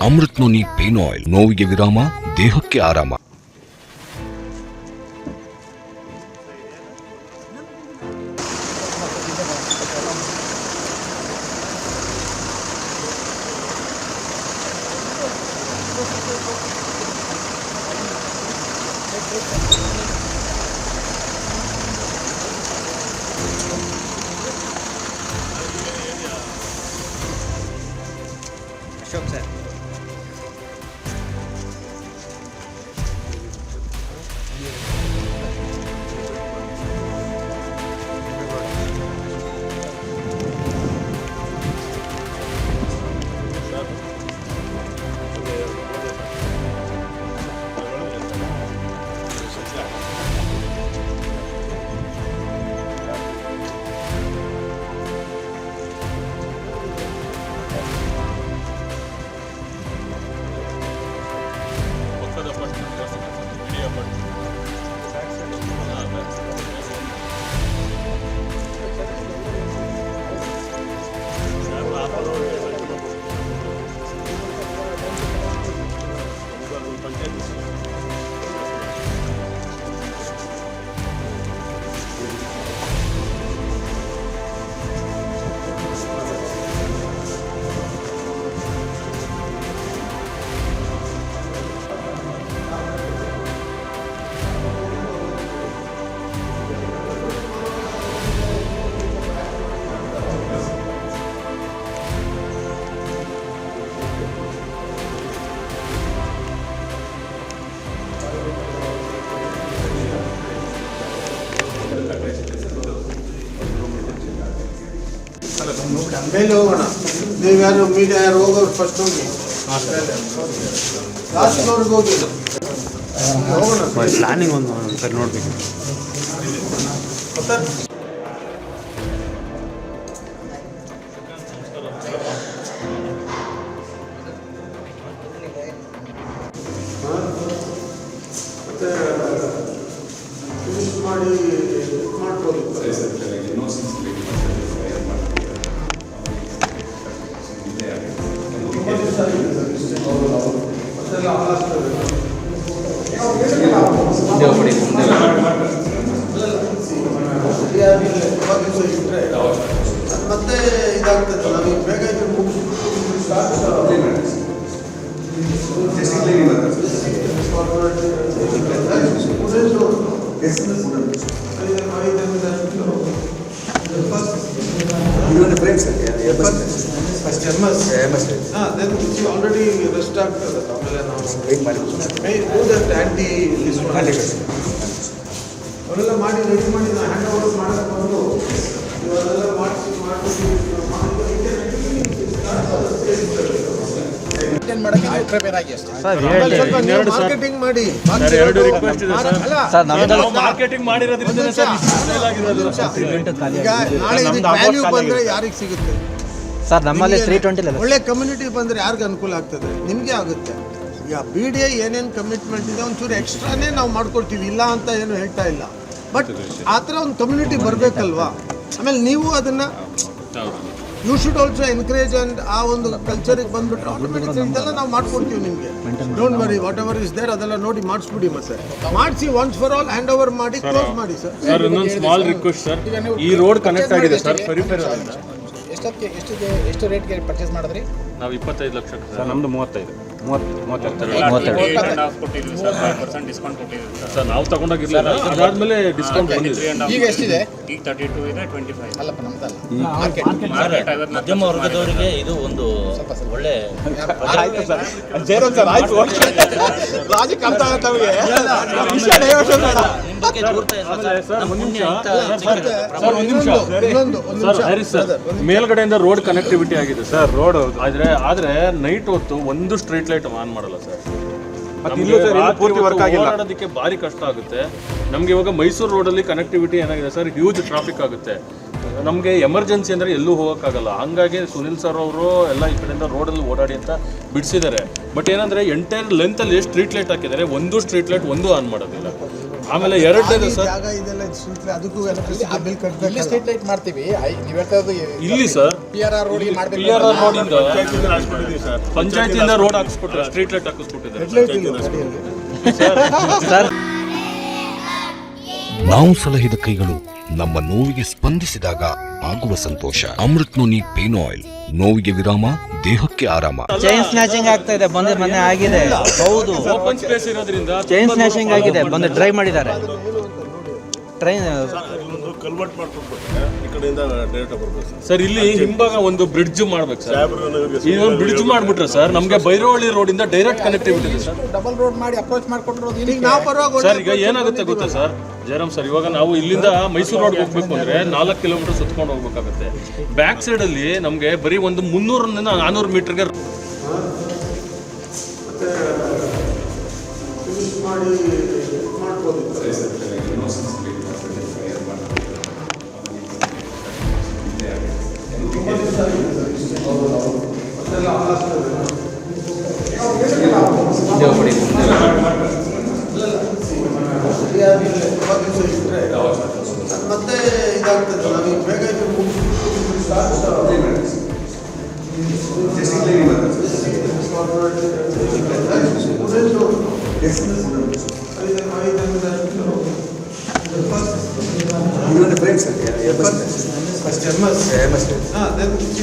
Amrit noni pain oil, ನೋವಿಗೆ ವಿರಾಮ, ದೇಹಕ್ಕೆ ಆರಾಮ. ಅಶೋಕ್ ಸರ್, ಮೇಲೆ ಹೋಗೋಣ. ನೀವು ಯಾರು ಮೀಡಿಯಾ ಯಾರು ಹೋಗೋರು ಫಸ್ಟ್ ಹೋಗಿ, ಲಾಸ್ಟ್ ಫ್ಲೋರ್ಗೆ ಹೋಗಿ ಹೋಗೋಣ. ಪ್ಲಾನಿಂಗ್ ಒಂದು ಸರಿ ನೋಡ್ಬೇಕು. ಮತ್ತೆ ಫಿನಿಶ್ ಮಾಡಿ ಮಾಡ್ಬೋದು. ಮತ್ತೆ ಇದಾಗ್ತದೆ, ನಮಗೆ ಬೇಗ ಆಲ್ರೆಡಿ ರೆಸ್ಟ್ ಆಗ್ತದೆ. ಆಮೇಲೆ ನಾವು ಆ್ಯಂಟಿ ಅವರೆಲ್ಲ ಮಾಡಿ ರೆಡಿ ಮಾಡಿ ನಾವು ಹ್ಯಾಂಡ್ ಓವರ್ ಮಾಡೋಕ್ಕೆ ಬಂದು ಇವರೆಲ್ಲ ಮಾಡಿಸಿ ಮಾರ್ಕೆಟಿಂಗ್ ಮಾಡಿ. ಈಗ ನಾಳೆ ವ್ಯಾಲ್ಯೂ ಬಂದರೆ ಯಾರಿಗೆ ಸಿಗುತ್ತೆ ಸರ್? ನಮ್ಮಲ್ಲಿ 320 ಒಳ್ಳೆ ಕಮ್ಯುನಿಟಿ ಬಂದರೆ ಯಾರಿಗೆ ಅನುಕೂಲ ಆಗ್ತದೆ? ನಿಮಗೆ ಆಗುತ್ತೆ. ಈಗ BDI ಏನೇನು ಕಮಿಟ್ಮೆಂಟ್ ಇದೆ ಒಂಚೂರು ಎಕ್ಸ್ಟ್ರಾನೇ ನಾವು ಮಾಡ್ಕೊಡ್ತೀವಿ, ಇಲ್ಲ ಅಂತ ಏನು ಹೇಳ್ತಾ ಇಲ್ಲ. ಬಟ್ ಆ ಥರ ಒಂದು ಕಮ್ಯುನಿಟಿ ಬರಬೇಕಲ್ವಾ? ಆಮೇಲೆ ನೀವು ಅದನ್ನು you should also encourage and ಆ ಒಂದು ಕಲ್ಚರಿಗೆ ಬಂದುಬಿಟ್ರೆ ಆಟೋಮೆಟಿಕ್ ಇದೆಲ್ಲ ನಾವು ಮಾಡ್ಕೊಡ್ತೀವಿ ನಿಮಗೆ. Don't worry, whatever is there ಅದೆಲ್ಲ ನೋಡಿ ಮಾಡಿಸ್ಬಿಡಿ. ಮತ್ತೆ ಮಾಡಿಸಿ once for all hand over ಮಾಡಿ ಕ್ಲೋಸ್ ಮಾಡಿ ಸರ್. ಸರ್ ಇನ್ನೊಂದು ಸ್ಮಾಲ್ ರಿಕ್ವೆಸ್ಟ್ ಸರ್, ಈ ರೋಡ್ ಕನೆಕ್ಟ್ ಆಗಿದೆ ಸರ್ ಪೆರಿಫೆರಲ್. ಎಷ್ಟು ರೇಟ್ಗೆ ಪರ್ಚೇಸ್ ಮಾಡಿದ್ರಿ? ನಾವು 25 ಲಕ್ಷ ಸರ್. ನಮ್ಮದು 32. ಸರ್ ನಾವು ತಗೊಂಡಾಗಿರ್ಲಿಲ್ಲ, ಅದಾದ್ಮೇಲೆ ಡಿಸ್ಕೌಂಟ್ ಬಂದಿದೆ. ಈಗ ಎಷ್ಟಿದೆ? ಈಗ 32 ಇದೆ, 25. ಅಲ್ಲಪ್ಪ ನಮ್ದಲ್ಲ, ಮಧ್ಯಮ ವರ್ಗದವರಿಗೆ ಇದು ಒಂದು ಒಳ್ಳೆ ಆಯ್ತು ಸರ್. ಜಯರಾಮ್ ಸರ್ ಆಯ್ತು, ಲಾಜಿಕ್ ಅರ್ಥ ಆಗುತ್ತೆ ನಮಗೆ. ನಿಮ್ಮ ಬಗ್ಗೆ ದೂರ್ತಾ ಇಲ್ಲ ಸರ್. ನಮ್ಮ ಪುಣ್ಯ ಇಂಥ ಸರ್ ಮೇಲ್ಗಡೆಯಿಂದ ರೋಡ್ ಕನೆಕ್ಟಿವಿಟಿ ಆಗಿದೆ ಸರ್. ರೋಡ್ ಆದ್ರೆ ನೈಟ್ ಹೊತ್ತು ಒಂದು ಸ್ಟ್ರೀಟ್ ಲೈಟ್ ಆನ್ ಮಾಡಲ್ಲ ಸರ್. ಓಡಾಡೋದಕ್ಕೆ ಭಾರಿ ಕಷ್ಟ ಆಗುತ್ತೆ ನಮ್ಗೆ. ಇವಾಗ ಮೈಸೂರು ರೋಡಲ್ಲಿ ಕನೆಕ್ಟಿವಿಟಿ ಏನಾಗಿದೆ ಸರ್, ಹ್ಯೂಜ್ ಟ್ರಾಫಿಕ್ ಆಗುತ್ತೆ. ನಮಗೆ ಎಮರ್ಜೆನ್ಸಿ ಅಂದರೆ ಎಲ್ಲೂ ಹೋಗೋಕ್ಕಾಗಲ್ಲ. ಹಂಗಾಗಿ ಸುನಿಲ್ ಸರ್ ಅವರು ಎಲ್ಲ ಈ ಕಡೆಯಿಂದ ರೋಡಲ್ಲಿ ಓಡಾಡಿ ಅಂತ ಬಿಡಿಸಿದ್ದಾರೆ. ಬಟ್ ಏನಂದರೆ ಎಂಟೈರ್ ಲೆಂತಲ್ಲಿ ಸ್ಟ್ರೀಟ್ ಲೈಟ್ ಹಾಕಿದ್ದಾರೆ, ಒಂದು ಸ್ಟ್ರೀಟ್ ಲೈಟ್ ಒಂದು ಆನ್ ಮಾಡೋದಿಲ್ಲ. ಆಮೇಲೆ ಎರಡನೇದು ಸರ್, ಜಾಗ ಇದೆಲ್ಲ ಅದಕ್ಕೂ ಎಲೆಕ್ಟ್ರಿಸಿಟಿ ಬಿಲ್ ಕಟ್ಟಬೇಕು. ಇಲ್ಲಿ ಸ್ಟ್ರೀಟ್ ಲೈಟ್ ಮಾಡ್ತೀವಿ, ನೀವು ಹೇಳ್ತಾ ಇರೋದು ಇಲ್ಲಿ ಸರ್ PRR ರೋಡ್ಗೆ ಮಾಡಬೇಕು. PRR ರೋಡಿಂದ ಪಂಚಾಯತಿಯಿಂದ ರೋಡ್ ಹಾಕಿಸ್ಬಿಟ್ರೆ ಸ್ಟ್ರೀಟ್ ಲೈಟ್ ಹಾಕಿಸ್ಬಿಟ್ಟಿದ್ದಾರೆ ಸರ್ ನಾವು ಸಲಹಿದ ಕೈಗಳು ನಮ್ಮ ನೋವಿಗೆ ಸ್ಪಂದಿಸಿದಾಗ ಆಗುವ ಸಂತೋಷ. ಅಮೃತ್ ನೋನಿ ಪೇನ್ ಆಯಿಲ್, ನೋವಿಗೆ ವಿರಾಮ, ದೇಹಕ್ಕೆ ಆರಾಮ. ಚೈನ್ ಸ್ನ್ಯಾಚಿಂಗ್ ಆಗ್ತಾ ಇದೆ, ಬಂದು ಮೊನ್ನೆ ಆಗಿದೆ. ಹೌದು, ಓಪನ್ ಸ್ಪೇಸ್ ಇರೋದ್ರಿಂದ ಚೈನ್ ಸ್ನ್ಯಾಚಿಂಗ್ ಆಗಿದೆ, ಬಂದು ಡ್ರೈವ್ ಮಾಡಿದ್ದಾರೆ. ಟ್ರೈನ್ ಕನ್ವರ್ಟ್ ಮಾಡ್ಕೊಂಡ್ಬಿಟ್ರೆ ಈ ಕಡೆಯಿಂದ ಡೈರೆಕ್ಟ್ ಬರ್ಬೇಕು ಸರ್. ಇಲ್ಲಿ ಹಿಂಭಾಗ ಒಂದು ಬ್ರಿಡ್ಜ್ ಮಾಡ್ಬೇಕು ಸರ್. ಇನ್ನೊಂದು ಬ್ರಿಡ್ಜ್ ಮಾಡ್ಬಿಟ್ರೆ ಸರ್ ನಮಗೆ ಬೈರವಳ್ಳಿ ರೋಡ್ ಇಂದ ಡೈರೆಕ್ಟ್ ಕನೆಕ್ಟಿವಿಟಿ ಇದೆ ಸರ್. ಡಬಲ್ ರೋಡ್ ಮಾಡಿ ಅಪ್ರೋಚ್ ಮಾಡ್ಕೊಂಡಿರೋದು ಈಗ ನಾವು ಬರುವಾಗ ಸರ್ ಈಗ ಏನಾಗುತ್ತೆ ಗೊತ್ತಾ ಸರ್ ಜಯರಾಮ್ ಸರ್, ಇವಾಗ ನಾವು ಇಲ್ಲಿಂದ ಮೈಸೂರು ರೋಡ್ಗೆ ಹೋಗ್ಬೇಕು ಅಂದ್ರೆ 4 ಕಿಲೋಮೀಟರ್ ಸುತ್ಕೊಂಡು ಹೋಗ್ಬೇಕಾಗುತ್ತೆ. ಬ್ಯಾಕ್ ಸೈಡ್ ಅಲ್ಲಿ ನಮಗೆ ಬರೀ ಒಂದು 300 ರಿಂದ 400 ಮೀಟರ್ಗೆ ಮತ್ತೆ ಇದಾಗ್ತದೆ. ನಾವೀಗ ಬೇಗ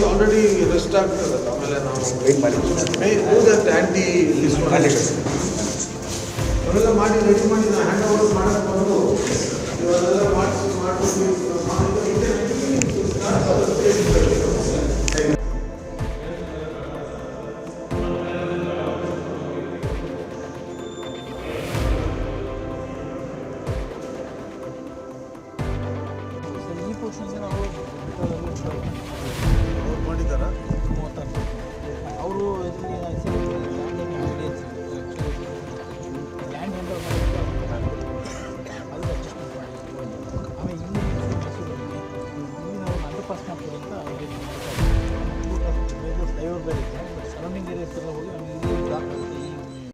ಆಲ್ರೆಡಿ ರೆಸ್ಟ್ ಆಗ್ತದಲ್ಲ, ಆಮೇಲೆ ನಾವು ಆ್ಯಂಟಿ ಅವೆಲ್ಲ ಮಾಡಿ ರೆಡಿ ಮಾಡಿ ನಾವು ಹ್ಯಾಂಡ್ ಓವರ್ ಮಾಡಕ್ಕೆ ಬಂದು ಇವೆಲ್ಲ ಮಾಡಿಸಿ ಮಾಡಿದಾರ. ಅವರು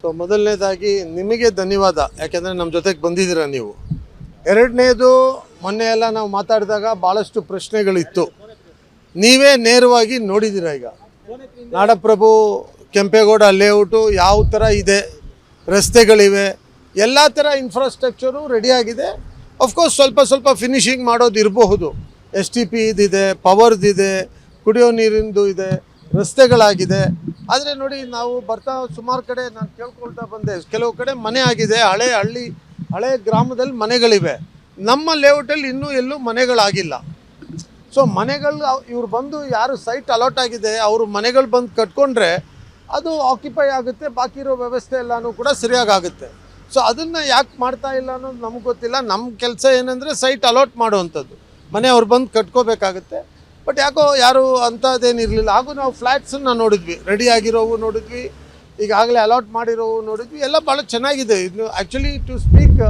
ಸೊ ಮೊದಲನೇದಾಗಿ ನಿಮಗೆ ಧನ್ಯವಾದ, ಯಾಕೆಂದರೆ ನಮ್ಮ ಜೊತೆಗೆ ಬಂದಿದ್ದೀರ ನೀವು. ಎರಡನೇದು, ಮೊನ್ನೆ ಎಲ್ಲ ನಾವು ಮಾತಾಡಿದಾಗ ಭಾಳಷ್ಟು ಪ್ರಶ್ನೆಗಳಿತ್ತು, ನೀವೇ ನೇರವಾಗಿ ನೋಡಿದ್ದೀರ. ಈಗ ನಾಡಪ್ರಭು ಕೆಂಪೇಗೌಡ ಲೇಔಟು ಯಾವ ಥರ ಇದೆ, ರಸ್ತೆಗಳಿವೆ, ಎಲ್ಲ ಥರ ಇನ್ಫ್ರಾಸ್ಟ್ರಕ್ಚರು ರೆಡಿಯಾಗಿದೆ. ಅಫ್ಕೋರ್ಸ್ ಸ್ವಲ್ಪ ಫಿನಿಷಿಂಗ್ ಮಾಡೋದು ಇರಬಹುದು. STP ಇದಿದೆ, ಪವರ್ದಿದೆ, ಕುಡಿಯೋ ನೀರಿಂದು ಇದೆ, ರಸ್ತೆಗಳಾಗಿದೆ. ಆದರೆ ನೋಡಿ, ನಾವು ಬರ್ತಾ ಸುಮಾರು ಕಡೆ ನಾನು ಕೇಳ್ಕೊಳ್ತಾ ಬಂದೆ, ಕೆಲವು ಕಡೆ ಮನೆ ಆಗಿದೆ, ಹಳೆ ಗ್ರಾಮದಲ್ಲಿ ಮನೆಗಳಿವೆ. ನಮ್ಮ ಲೇಔಟಲ್ಲಿ ಇನ್ನೂ ಎಲ್ಲೂ ಮನೆಗಳಾಗಿಲ್ಲ. ಸೊ ಮನೆಗಳು ಇವ್ರು ಬಂದು ಯಾರು ಸೈಟ್ ಅಲಾಟ್ ಆಗಿದೆ ಅವರು ಮನೆಗಳು ಬಂದು ಕಟ್ಕೊಂಡ್ರೆ ಅದು ಆಕ್ಯುಪೈ ಆಗುತ್ತೆ, ಬಾಕಿ ಇರೋ ವ್ಯವಸ್ಥೆ ಎಲ್ಲನೂ ಕೂಡ ಸರಿಯಾಗುತ್ತೆ. ಸೊ ಅದನ್ನು ಯಾಕೆ ಮಾಡ್ತಾ ಇಲ್ಲ ಅನ್ನೋದು ನಮ್ಗೆ ಗೊತ್ತಿಲ್ಲ. ನಮ್ಮ ಕೆಲಸ ಏನಂದರೆ ಸೈಟ್ ಅಲಾಟ್ ಮಾಡುವಂಥದ್ದು, ಮನೆ ಅವ್ರು ಬಂದು ಕಟ್ಕೋಬೇಕಾಗುತ್ತೆ. ಬಟ್ ಯಾಕೋ ಯಾರು ಅಂಥದ್ದೇನಿರಲಿಲ್ಲ. ಹಾಗೂ ನಾವು ಫ್ಲ್ಯಾಟ್ಸನ್ನು ನೋಡಿದ್ವಿ, ರೆಡಿ ಆಗಿರೋವು ನೋಡಿದ್ವಿ, ಈಗಾಗಲೇ ಅಲಾಟ್ ಮಾಡಿರೋವು ನೋಡಿದ್ವಿ, ಎಲ್ಲ ಭಾಳ ಚೆನ್ನಾಗಿದೆ. ಇನ್ನು ಆ್ಯಕ್ಚುಲಿ ಟು ಸ್ಪೀಕ್,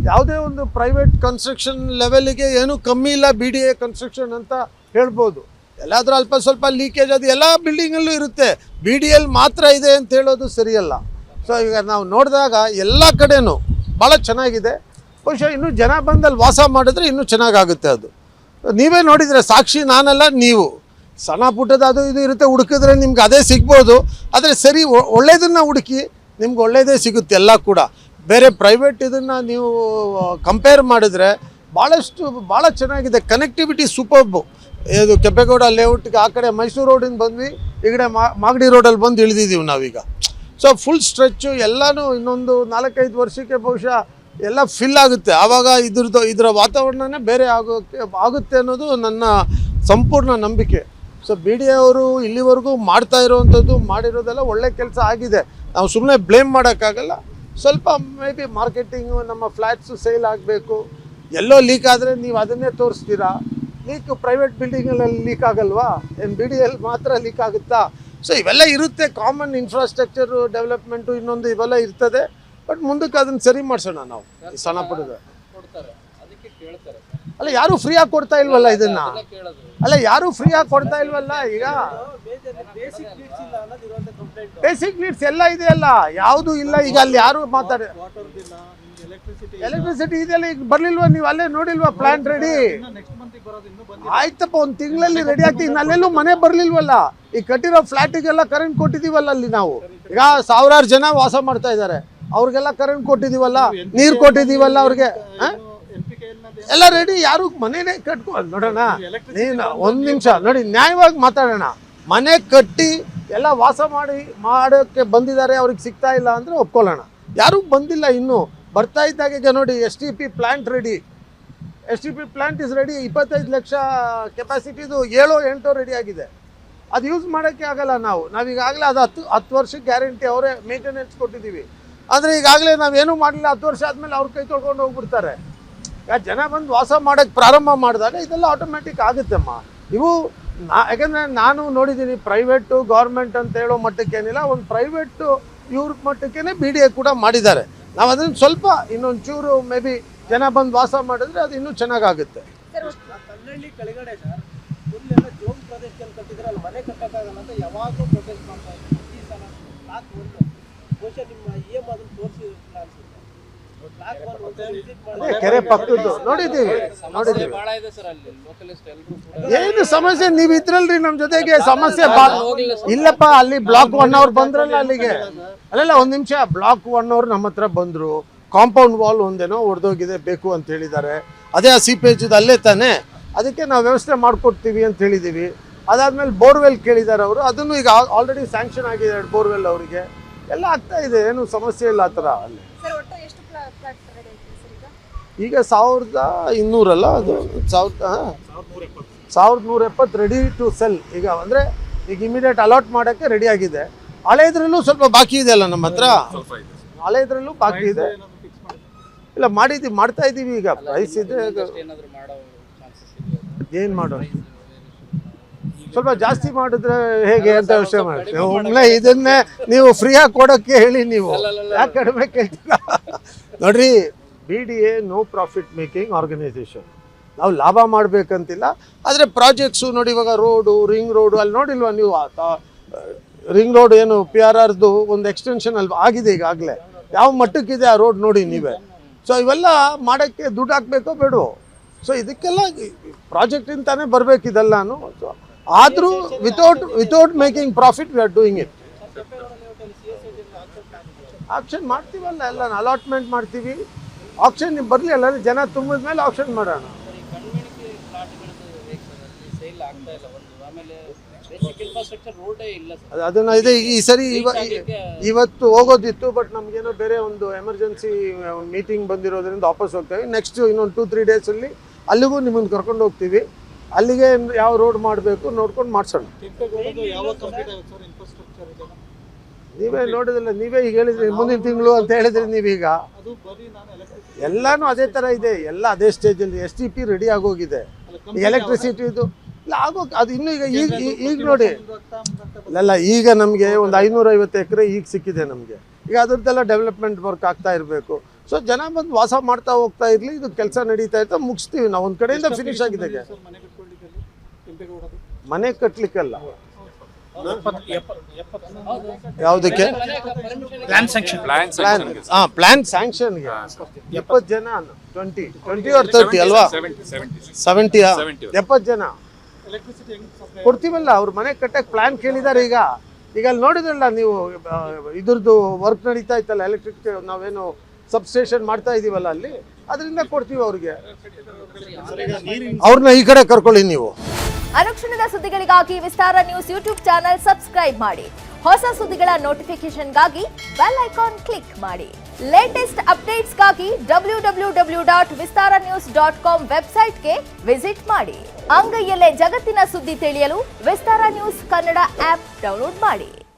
ಯಾವುದೇ ಒಂದು ಪ್ರೈವೇಟ್ ಕನ್ಸ್ಟ್ರಕ್ಷನ್ ಲೆವೆಲಿಗೆ ಏನೂ ಕಮ್ಮಿ ಇಲ್ಲ BDA ಕನ್ಸ್ಟ್ರಕ್ಷನ್ ಅಂತ ಹೇಳ್ಬೋದು. ಎಲ್ಲಾದರೂ ಅಲ್ಪ ಸ್ವಲ್ಪ ಲೀಕೇಜ್ ಅದು ಎಲ್ಲ ಬಿಲ್ಡಿಂಗಲ್ಲೂ ಇರುತ್ತೆ, BDL ಮಾತ್ರ ಇದೆ ಅಂತ ಹೇಳೋದು ಸರಿಯಲ್ಲ. ಸೊ ಈಗ ನಾವು ನೋಡಿದಾಗ ಎಲ್ಲ ಕಡೆನೂ ಭಾಳ ಚೆನ್ನಾಗಿದೆ. ಬಹುಶಃ ಇನ್ನೂ ಜನ ಬಂದಲ್ಲಿ ವಾಸ ಮಾಡಿದ್ರೆ ಇನ್ನೂ ಚೆನ್ನಾಗಾಗುತ್ತೆ. ಅದು ನೀವೇ ನೋಡಿದರೆ, ಸಾಕ್ಷಿ ನಾನಲ್ಲ, ನೀವು. ಸಣ್ಣ ಪುಟ್ಟದ ಅದು ಇದು ಇರುತ್ತೆ, ಹುಡುಕಿದ್ರೆ ನಿಮ್ಗೆ ಅದೇ ಸಿಗ್ಬೋದು. ಆದರೆ ಸರಿ ಒಳ್ಳೆಯದನ್ನು ಹುಡುಕಿ, ನಿಮ್ಗೆ ಒಳ್ಳೆಯದೇ ಸಿಗುತ್ತೆ ಎಲ್ಲ ಕೂಡ. ಬೇರೆ ಪ್ರೈವೇಟ್ ಇದನ್ನು ನೀವು ಕಂಪೇರ್ ಮಾಡಿದ್ರೆ ಭಾಳ ಚೆನ್ನಾಗಿದೆ. Connectivity Superb. ಇದು ಕೆಂಪೇಗೌಡ ಲೇಔಟ್ಗೆ ಆ ಕಡೆ ಮೈಸೂರು ರೋಡಿಂದ ಬಂದ್ವಿ, ಈ ಕಡೆ ಮಾಗಡಿ ರೋಡಲ್ಲಿ ಬಂದು ಇಳಿದಿದ್ದೀವಿ ನಾವೀಗ. ಸೊ ಫುಲ್ ಸ್ಟ್ರೆಚ್ಚು ಎಲ್ಲನೂ ಇನ್ನೊಂದು 4-5 ವರ್ಷಕ್ಕೆ ಬಹುಶಃ ಎಲ್ಲ ಫಿಲ್ ಆಗುತ್ತೆ. ಆವಾಗ ಇದರ ವಾತಾವರಣನೇ ಬೇರೆ ಆಗುತ್ತೆ ಅನ್ನೋದು ನನ್ನ ಸಂಪೂರ್ಣ ನಂಬಿಕೆ. ಸೊ BDA ಅವರು ಇಲ್ಲಿವರೆಗೂ ಮಾಡ್ತಾ ಇರೋವಂಥದ್ದು, ಮಾಡಿರೋದೆಲ್ಲ ಒಳ್ಳೆ ಕೆಲಸ ಆಗಿದೆ. ನಾವು ಸುಮ್ಮನೆ ಬ್ಲೇಮ್ ಮಾಡೋಕ್ಕಾಗಲ್ಲ. ಸ್ವಲ್ಪ ಮೇ ಬಿ ಮಾರ್ಕೆಟಿಂಗು, ನಮ್ಮ ಫ್ಲ್ಯಾಟ್ಸು ಸೇಲ್ ಆಗಬೇಕು. ಎಲ್ಲೋ ಲೀಕ್ ಆದರೆ ನೀವು ಅದನ್ನೇ ತೋರಿಸ್ತೀರಾ. ಲೀಕ್ ಪ್ರೈವೇಟ್ ಬಿಲ್ಡಿಂಗಲ್ಲಿ ಲೀಕ್ ಆಗಲ್ವಾ? ಏನು BDL ಮಾತ್ರ ಲೀಕ್ ಆಗುತ್ತಾ? ಸೊ ಇವೆಲ್ಲ ಇರುತ್ತೆ, ಕಾಮನ್ ಇನ್ಫ್ರಾಸ್ಟ್ರಕ್ಚರು ಡೆವಲಪ್ಮೆಂಟು ಇನ್ನೊಂದು ಇವೆಲ್ಲ ಇರ್ತದೆ. ಬಟ್ ಮುಂದಕ್ಕೆ ಅದನ್ನು ಸರಿ ಮಾಡಿಸೋಣ ನಾವು. ಸಣ್ಣ ಪುಟ್ಟದ ಅಲ್ಲ, ಯಾರೂ ಫ್ರೀಯಾಗಿ ಕೊಡ್ತಾ ಇಲ್ವಲ್ಲ ಇದನ್ನು. ಅಲ್ಲ, ಯಾರೂ ಫ್ರೀಯಾಗಿ ಕೊಡ್ತಾ ಇಲ್ವಲ್ಲ. ಈಗ ಬೇಸಿಕ್ ನೀಡ್ಸ್ ಎಲ್ಲ ಇದೆಯಲ್ಲ, ಯಾವುದೂ ಇಲ್ಲ. ಈಗ ಅಲ್ಲಿ ಯಾರು ಎಲೆಕ್ಟ್ರಿಸಿಟಿ ಇದೆಲ್ಲ ಈಗ ಬರ್ಲಿಲ್ವಾ, ನೀವು ಅಲ್ಲೇ ನೋಡಿಲ್ವಾ ಪ್ಲಾಂಟ್ ರೆಡಿ? ಆಯ್ತಪ್ಪ, ಒಂದು ತಿಂಗಳಲ್ಲಿ ರೆಡಿ ಆಗ್ತೀವಿ. ಇನ್ನು ಅಲ್ಲೆಲ್ಲೂ ಮನೆ ಬರ್ಲಿಲ್ವಲ್ಲ, ಈ ಕಟ್ಟಿರೋ ಫ್ಲಾಟಿಗೆಲ್ಲ ಕರೆಂಟ್ ಕೊಟ್ಟಿದೀವಲ್ಲ ಅಲ್ಲಿ ನಾವು. ಈಗ ಸಾವಿರಾರು ಜನ ವಾಸ ಮಾಡ್ತಾ ಇದ್ದಾರೆ, ಅವ್ರಿಗೆಲ್ಲ ಕರೆಂಟ್ ಕೊಟ್ಟಿದೀವಲ್ಲ, ನೀರು ಕೊಟ್ಟಿದೀವಲ್ಲ ಅವ್ರಿಗೆ. ಎಲ್ಲ ರೆಡಿ, ಯಾರು ಮನೆನೇ ಕಟ್ಕೊ ನೋಡೋಣ. ನೀನು ಒಂದು ನಿಮಿಷ ನೋಡಿ, ನ್ಯಾಯವಾಗಿ ಮಾತಾಡೋಣ. ಮನೆ ಕಟ್ಟಿ ಎಲ್ಲ ವಾಸ ಮಾಡೋಕ್ಕೆ ಬಂದಿದ್ದಾರೆ, ಅವ್ರಿಗೆ ಸಿಗ್ತಾ ಇಲ್ಲ ಅಂದರೆ ಒಪ್ಕೊಳ್ಳೋಣ. ಯಾರೂ ಬಂದಿಲ್ಲ ಇನ್ನೂ. ಬರ್ತಾ ಇದ್ದಾಗ ಈಗ ನೋಡಿ STP plant ready, STP plant is ready. 25 lakh ಕೆಪಾಸಿಟಿದು 7-8 ರೆಡಿ ಆಗಿದೆ. ಅದು ಯೂಸ್ ಮಾಡೋಕ್ಕೆ ಆಗಲ್ಲ ನಾವೀಗಾಗಲೇ ಅದು 10 ವರ್ಷಕ್ಕೆ ಗ್ಯಾರಂಟಿ, ಅವರೇ ಮೇಂಟೆನೆನ್ಸ್ ಕೊಟ್ಟಿದ್ದೀವಿ. ಅಂದರೆ ಈಗಾಗಲೇ ನಾವೇನು ಮಾಡಲಿಲ್ಲ, 10 ವರ್ಷ ಆದಮೇಲೆ ಅವ್ರ ಕೈ ತೊಳ್ಕೊಂಡು ಹೋಗ್ಬಿಡ್ತಾರೆ. ಜನ ಬಂದು ವಾಸ ಮಾಡೋಕ್ಕೆ ಪ್ರಾರಂಭ ಮಾಡಿದಾಗ ಇದೆಲ್ಲ ಆಟೋಮೆಟಿಕ್ ಆಗುತ್ತಮ್ಮ. ಇವು ಯಾಕಂದರೆ ನಾನು ನೋಡಿದ್ದೀನಿ, ಪ್ರೈವೇಟು ಗೌರ್ಮೆಂಟ್ ಅಂತ ಹೇಳೋ ಮಟ್ಟಕ್ಕೇನಿಲ್ಲ, ಒಂದು ಪ್ರೈವೇಟು ಇವ್ರ ಮಟ್ಟಕ್ಕೇ BDA ಕೂಡ ಮಾಡಿದ್ದಾರೆ. ನಾವು ಅದನ್ನು ಸ್ವಲ್ಪ ಇನ್ನೊಂದು ಚೂರು ಮೇ ಬಿ ಜನ ಬಂದು ವಾಸ ಮಾಡಿದ್ರೆ ಅದು ಇನ್ನೂ ಚೆನ್ನಾಗಾಗುತ್ತೆ. ಕಲ್ಲಳ್ಳಿ ಕೆಳಗಡೆ ಸರ್ ಫುಲ್ ಎಲ್ಲ ಜೋಗ್ ಪ್ರದೇಶದಲ್ಲಿ ಕಟ್ಟಿದ್ರೆ ಅಲ್ಲಿ ಮನೆ ಕಟ್ಟಕ್ಕಾಗಲ್ಲ ಅಂತ ಯಾವಾಗಲೂ ಪ್ರೊಟೆಸ್ಟ್ ಮಾಡ್ತಾ ಇದ್ದಾರೆ. ಈ ಸಲ ಕ್ಲಾಸ್ 1 ಬಹುಶಃ ನಿಮ್ಮ EM ಅದನ್ನು ತೋರಿಸಿ ಕ್ಲಾಸ್ 1 ವಿಸಿಟ್ ಮಾಡಿ ಕೆರೆ ಪಕ್ಕದ್ದು ನೋಡಿದ್ದೀವಿ. ಭಾಳ ಇದೆ ಸರ್ ಅಲ್ಲಿ ಲೋಕಲಿಸ್ಟ್ ಎಲ್ಲರೂ ಏನು ಸಮಸ್ಯೆ, ನೀವು ಇದ್ರಲ್ರಿ ನಮ್ಮ ಜೊತೆಗೆ. ಸಮಸ್ಯೆ ಇಲ್ಲಪ್ಪ, ಅಲ್ಲಿ ಬ್ಲಾಕ್ 1 ಅವರ್ ಬಂದ್ರಲ್ಲ ಅಲ್ಲಿಗೆ. ಅಲ್ಲೆಲ್ಲ ಒಂದು ನಿಮಿಷ, ಬ್ಲಾಕ್ 1 ಅವರ್ ನಮ್ಮ ಹತ್ರ ಬಂದರು. ಕಾಂಪೌಂಡ್ ವಾಲ್ ಒಂದೇನೋ ಒಡೆದೋಗಿದೆ, ಬೇಕು ಅಂತ ಹೇಳಿದ್ದಾರೆ. ಅದೇ ಆ ಸೀಪೇಜ್ ಅಲ್ಲೇ ತಾನೆ, ಅದಕ್ಕೆ ನಾವು ವ್ಯವಸ್ಥೆ ಮಾಡಿಕೊಡ್ತೀವಿ ಅಂತ ಹೇಳಿದ್ದೀವಿ. ಅದಾದಮೇಲೆ ಬೋರ್ವೆಲ್ ಕೇಳಿದ್ದಾರೆ ಅವರು, ಅದನ್ನು ಈಗ ಆಲ್ರೆಡಿ ಸ್ಯಾಂಕ್ಷನ್ ಆಗಿದೆ 2 ಬೋರ್ವೆಲ್ ಅವರಿಗೆ. ಎಲ್ಲ ಆಗ್ತಾ ಇದೆ, ಏನು ಸಮಸ್ಯೆ ಇಲ್ಲ ಆ ಥರ. ಅಲ್ಲಿ ಈಗ 1200 ಅಲ್ಲ, ಅದು 1170 ರೆಡಿ ಟು ಸೆಲ್. ಈಗ ಅಂದರೆ ಈಗ ಇಮಿಡಿಯೇಟ್ ಅಲಾಟ್ ಮಾಡೋಕ್ಕೆ ರೆಡಿ ಆಗಿದೆ. ಹಳೆದ್ರಲ್ಲೂ ಸ್ವಲ್ಪ ಬಾಕಿ ಇದೆ ಅಲ್ಲ ನಮ್ಮ ಹತ್ರ, ಹಳೆದ್ರಲ್ಲೂ ಬಾಕಿ ಇದೆ. ಇಲ್ಲ ಮಾಡ್ತಾ ಇದ್ದೀವಿ. ಈಗ ಪ್ರೈಸ್ ಇದೆ, ಏನಾದರೂ ಮಾಡೋ ಚಾನ್ಸಸ್ ಏನು ಮಾಡೋಣ, ಸ್ವಲ್ಪ ಜಾಸ್ತಿ ಮಾಡಿದ್ರೆ ಹೇಗೆ ಅಂತ ಯೋಚನೆ ಮಾಡಿ. ಒಮ್ಮೆ ಇದನ್ನೇ ನೀವು ಫ್ರೀಯಾಗಿ ಕೊಡೋಕ್ಕೆ ಹೇಳಿ, ನೀವು ಯಾಕೆ ಕಡಿಮೆ ಕೇಳ್ತೀರಾ? ನೋಡ್ರಿ, BDA no profit making organisation. ನಾವು ಲಾಭ ಮಾಡಬೇಕಂತಿಲ್ಲ. ಆದರೆ ಪ್ರಾಜೆಕ್ಟ್ಸು ನೋಡಿ, ಇವಾಗ ರೋಡು, ರಿಂಗ್ ರೋಡು ಅಲ್ಲಿ ನೋಡಿಲ್ವಾ ನೀವು? ರಿಂಗ್ ರೋಡ್ ಏನು PRRದು ಒಂದು ಎಕ್ಸ್ಟೆನ್ಷನ್ ಅಲ್ಲಿ ಆಗಿದೆ ಈಗಾಗಲೇ. ಯಾವ ಮಟ್ಟಕ್ಕಿದೆ ಆ ರೋಡ್ ನೋಡಿ ನೀವೇ. ಸೊ ಇವೆಲ್ಲ ಮಾಡೋಕ್ಕೆ ದುಡ್ಡು ಹಾಕಬೇಕೋ ಬೇಡೋ? ಸೊ ಇದಕ್ಕೆಲ್ಲ ಪ್ರಾಜೆಕ್ಟಿಂದಾನೇ ಬರಬೇಕಿದೆಲ್ಲನೂ. ಸೊ ಆದರೂ without making profit we are doing it. Action ಮಾಡ್ತೀವಲ್ಲ, ಎಲ್ಲ ಅಲಾಟ್ಮೆಂಟ್ ಮಾಡ್ತೀವಿ. ಆಕ್ಷನ್ ಬರಲಿ, ಎಲ್ಲ ಜನ ತುಂಬಿದ ಮೇಲೆ ಆಕ್ಷನ್ ಮಾಡೋಣ. ಅದನ್ನು ಇದೆ. ಈ ಸರಿ ಇವತ್ತು ಹೋಗೋದಿತ್ತು, ಬಟ್ ನಮಗೇನೋ ಬೇರೆ ಒಂದು ಎಮರ್ಜೆನ್ಸಿ ಮೀಟಿಂಗ್ ಬಂದಿರೋದ್ರಿಂದ ವಾಪಸ್ ಹೋಗ್ತೇವೆ. ನೆಕ್ಸ್ಟ್ ಇನ್ನೊಂದು 2-3 ಡೇಸಲ್ಲಿ ಅಲ್ಲಿಗೂ ನಿಮ್ಮನ್ನು ಕರ್ಕೊಂಡು ಹೋಗ್ತೀವಿ. ಅಲ್ಲಿಗೆ ಯಾವ ರೋಡ್ ಮಾಡಬೇಕು ನೋಡ್ಕೊಂಡು ಮಾಡಿಸೋಣ. ನೀವೇ ನೋಡಿದಿಲ್ಲ, ನೀವೇ ಈಗ ಹೇಳಿದ್ರಿ ಮುಂದಿನ ತಿಂಗಳು ಅಂತ ಹೇಳಿದ್ರಿ. ನೀವೀಗ ಎಲ್ಲಾನು ಅದೇ ಥರ ಇದೆ, ಎಲ್ಲ ಅದೇ ಸ್ಟೇಜಲ್ಲಿ. STP ರೆಡಿ ಆಗೋಗಿದೆ. ಎಲೆಕ್ಟ್ರಿಸಿಟಿದು ಇಲ್ಲ ಅದು ಇನ್ನೂ ಈಗ ನೋಡಿ ಅಲ್ಲ, ಈಗ ನಮಗೆ ಒಂದು 550 ಎಕರೆ ಈಗ ಸಿಕ್ಕಿದೆ ನಮಗೆ. ಈಗ ಅದ್ರದ್ದೆಲ್ಲ ಡೆವಲಪ್ಮೆಂಟ್ ವರ್ಕ್ ಆಗ್ತಾ ಇರಬೇಕು. ಸೊ ಜನ ಬಂದು ವಾಸ ಮಾಡ್ತಾ ಹೋಗ್ತಾ ಇರಲಿ, ಇದು ಕೆಲಸ ನಡೀತಾ ಇರ್ತಾ ಮುಗಿಸ್ತೀವಿ ನಾವು. ಒಂದು ಕಡೆಯಿಂದ ಫಿನಿಶ್ ಆಗಿದೆ. ಮನೆ ಕಟ್ಟಲಿಕ್ಕಲ್ಲ, ಯಾವುದಕ್ಕೆ ಪ್ಲಾನ್ ಸ್ಯಾಂಕ್ಷನ್ಗೆ 70 ಜನ, 20 or 30 ಅಲ್ವಾ? 70 70 ಜನ ಕೊಡ್ತೀವಲ್ಲ. ಅವ್ರ ಮನೆ ಕಟ್ಟಕ್ಕೆ ಪ್ಲಾನ್ ಕೇಳಿದ್ದಾರೆ. ಈಗ ಅಲ್ಲಿ ನೋಡಿದ್ರಲ್ಲ ನೀವು, ಇದ್ರದ್ದು ವರ್ಕ್ ನಡೀತಾ ಇತ್ತಲ್ಲ, ಎಲೆಕ್ಟ್ರಿಕ್ ನಾವೇನು ಸಬ್ಸ್ಟೇಷನ್ ಮಾಡ್ತಾ ಇದೀವಲ್ಲ ಅಲ್ಲಿ, ಅದರಿಂದ ಕೊಡ್ತೀವಿ ಅವ್ರಿಗೆ. ಅವ್ರನ್ನ ಈ ಕಡೆ ಕರ್ಕೊಳ್ಳಿ ನೀವು. ಅನುಕ್ಷಣದ ಸುದ್ದಿಗಳಿಗಾಗಿ ವಿಸ್ತಾರ ನ್ಯೂಸ್ ಯೂಟ್ಯೂಬ್ ಚಾನೆಲ್ ಸಬ್ಸ್ಕ್ರೈಬ್ ಮಾಡಿ. ಹೊಸ ಸುದ್ದಿಗಳ ನೋಟಿಫಿಕೇಶನ್ಗಾಗಿ ಬೆಲ್ ಐಕಾನ್ ಕ್ಲಿಕ್ ಮಾಡಿ. ಲೇಟೆಸ್ಟ್ ಅಪ್ಡೇಟ್ಸ್ಗಾಗಿ www.vistaranews.com ವೆಬ್ಸೈಟ್ಗೆ ವಿಸಿಟ್ ಮಾಡಿ. ಅಂಗೈಯಲ್ಲೇ ಜಗತ್ತಿನ ಸುದ್ದಿ ತಿಳಿಯಲು ವಿಸ್ತಾರ ನ್ಯೂಸ್ ಕನ್ನಡ ಆಪ್ ಡೌನ್ಲೋಡ್ ಮಾಡಿ.